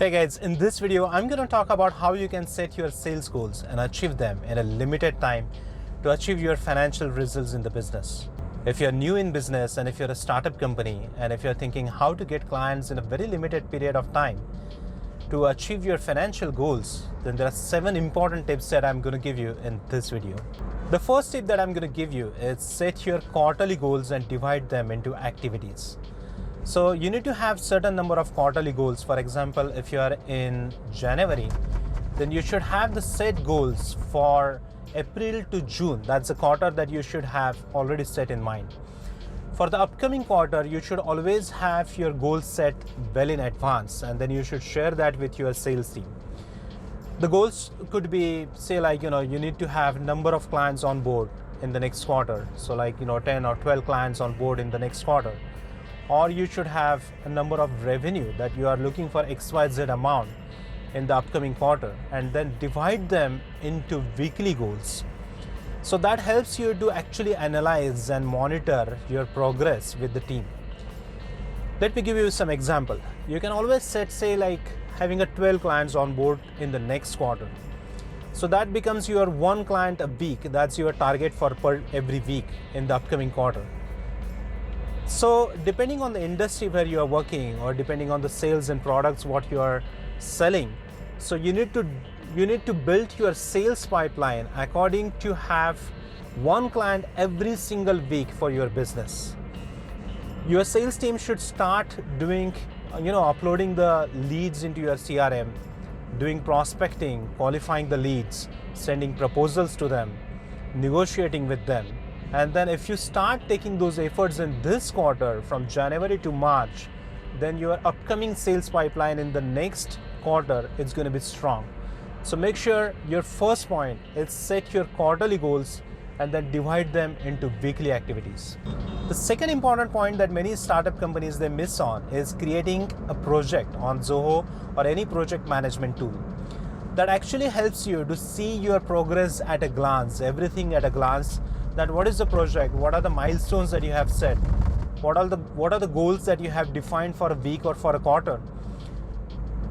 Hey guys, in this video, I'm going to talk about how you can set your sales goals and achieve them in a limited time to achieve your financial results in the business. If you're new in business and if you're a startup company and if you're thinking how to get clients in a very limited period of time to achieve your financial goals, then there are 7 important tips that I'm going to give you in this video. The first tip that I'm going to give you is set your quarterly goals and divide them into activities. So you need to have certain number of quarterly goals. For example, if you are in January, then you should have the set goals for April to June. That's a quarter that you should have already set in mind. For the upcoming quarter, you should always have your goals set well in advance, and then you should share that with your sales team. The goals could be, say, you need to have number of clients on board in the next quarter. So 10 or 12 clients on board in the next quarter. Or you should have a number of revenue that you are looking for XYZ amount in the upcoming quarter, and then divide them into weekly goals. So that helps you to actually analyze and monitor your progress with the team. Let me give you some example. You can always set, having a 12 clients on board in the next quarter. So that becomes your 1 client a week. That's your target for every week in the upcoming quarter. So depending on the industry where you are working, or depending on the sales and products what you are selling, so you need to build your sales pipeline according to have 1 client every single week for your business. Your sales team should start doing, uploading the leads into your CRM, doing prospecting, qualifying the leads, sending proposals to them, negotiating with them. And then if you start taking those efforts in this quarter from January to March, then your upcoming sales pipeline in the next quarter is going to be strong. So make sure your first point is set your quarterly goals and then divide them into weekly activities. The second important point that many startup companies they miss on is creating a project on Zoho or any project management tool that actually helps you to see your progress at a glance, everything at a glance. That what is the project, what are the milestones that you have set, what are the goals that you have defined for a week or for a quarter,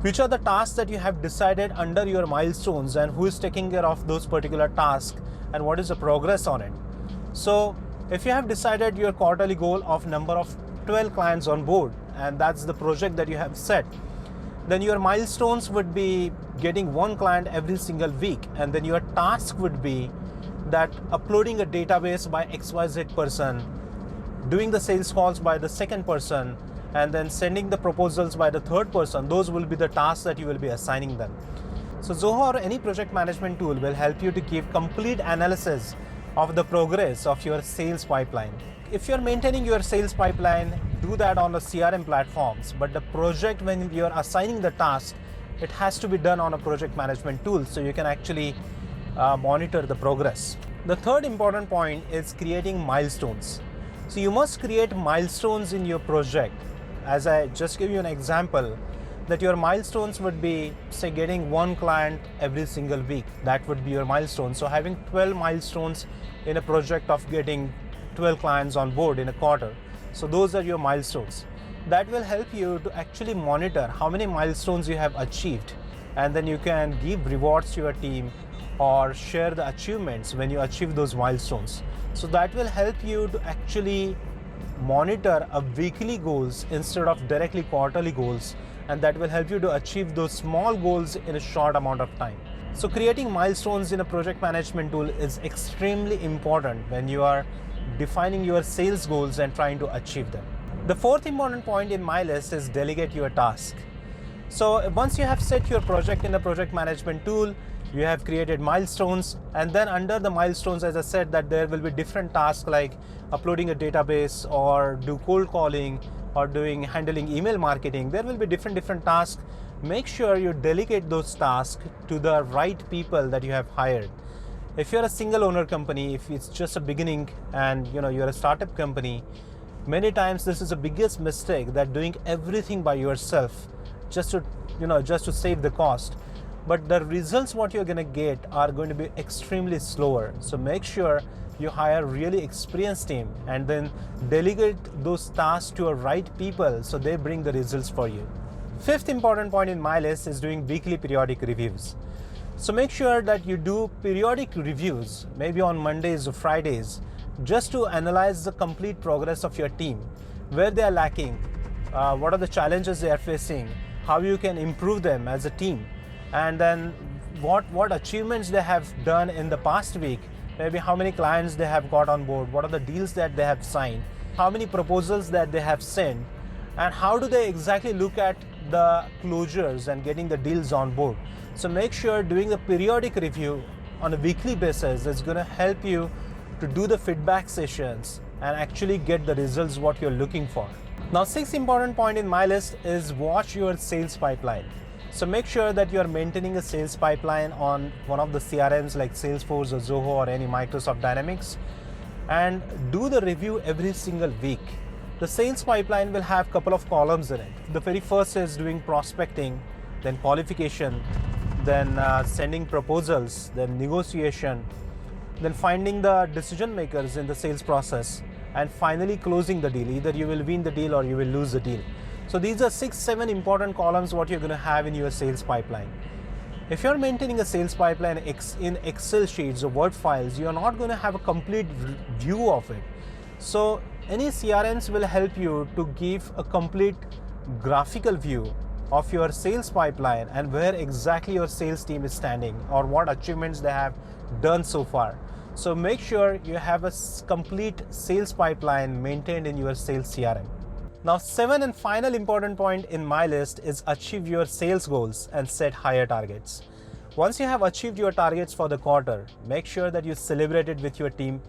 which are the tasks that you have decided under your milestones, and who is taking care of those particular tasks, and what is the progress on it. So if you have decided your quarterly goal of number of 12 clients on board, and that's the project that you have set, then your milestones would be getting 1 client every single week, and then your task would be that uploading a database by XYZ person, doing the sales calls by the second person, and then sending the proposals by the third person. Those will be the tasks that you will be assigning them. So Zoho or any project management tool will help you to give complete analysis of the progress of your sales pipeline. If you're maintaining your sales pipeline, do that on the CRM platforms, but the project, when you're assigning the task, it has to be done on a project management tool so you can actually monitor the progress. The third important point is creating milestones. So you must create milestones in your project. As I just give you an example, that your milestones would be, say, getting 1 client every single week. That would be your milestone. So having 12 milestones in a project of getting 12 clients on board in a quarter. So those are your milestones. That will help you to actually monitor how many milestones you have achieved, and then you can give rewards to your team or share the achievements when you achieve those milestones. So that will help you to actually monitor a weekly goals instead of directly quarterly goals, and that will help you to achieve those small goals in a short amount of time. So creating milestones in a project management tool is extremely important when you are defining your sales goals and trying to achieve them. The fourth important point in my list is delegate your task. So once you have set your project in a project management tool, you have created milestones, and then under the milestones, as I said, that there will be different tasks like uploading a database or do cold calling or handling email marketing. There will be different tasks. Make sure you delegate those tasks to the right people that you have hired. If you're a single owner company, if it's just a beginning and you're a startup company, many times this is the biggest mistake, that doing everything by yourself just to save the cost. But the results what you're going to get are going to be extremely slower. So make sure you hire really experienced team and then delegate those tasks to the right people so they bring the results for you. Fifth important point in my list is doing weekly periodic reviews. So make sure that you do periodic reviews, maybe on Mondays or Fridays, just to analyze the complete progress of your team, where they are lacking, what are the challenges they are facing, how you can improve them as a team, and then what achievements they have done in the past week, maybe how many clients they have got on board, what are the deals that they have signed, how many proposals that they have sent, and how do they exactly look at the closures and getting the deals on board. So make sure doing the periodic review on a weekly basis is going to help you to do the feedback sessions and actually get the results what you're looking for. Now, sixth important point in my list is watch your sales pipeline. So make sure that you are maintaining a sales pipeline on one of the CRMs like Salesforce or Zoho or any Microsoft Dynamics, and do the review every single week. The sales pipeline will have a couple of columns in it. The very first is doing prospecting, then qualification, then sending proposals, then negotiation, then finding the decision makers in the sales process, and finally closing the deal. Either you will win the deal or you will lose the deal. So these are 6-7 important columns what you're going to have in your sales pipeline. If you're maintaining a sales pipeline in Excel sheets or Word files, you're not going to have a complete view of it. So any CRMs will help you to give a complete graphical view of your sales pipeline and where exactly your sales team is standing or what achievements they have done so far. So make sure you have a complete sales pipeline maintained in your sales CRM. Now, 7th and final important point in my list is achieve your sales goals and set higher targets. Once you have achieved your targets for the quarter, make sure that you celebrate it with your team,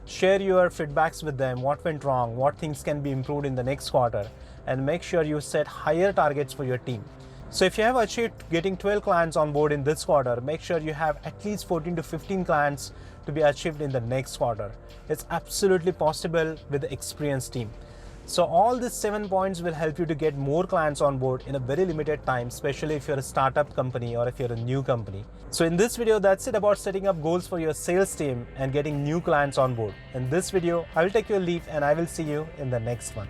share your feedbacks with them, what went wrong, what things can be improved in the next quarter, and make sure you set higher targets for your team. So if you have achieved getting 12 clients on board in this quarter, make sure you have at least 14 to 15 clients to be achieved in the next quarter. It's absolutely possible with the experienced team. So all these 7 points will help you to get more clients on board in a very limited time, especially if you're a startup company or if you're a new company. So in this video, that's it about setting up goals for your sales team and getting new clients on board. In this video, I will take your leave and I will see you in the next one.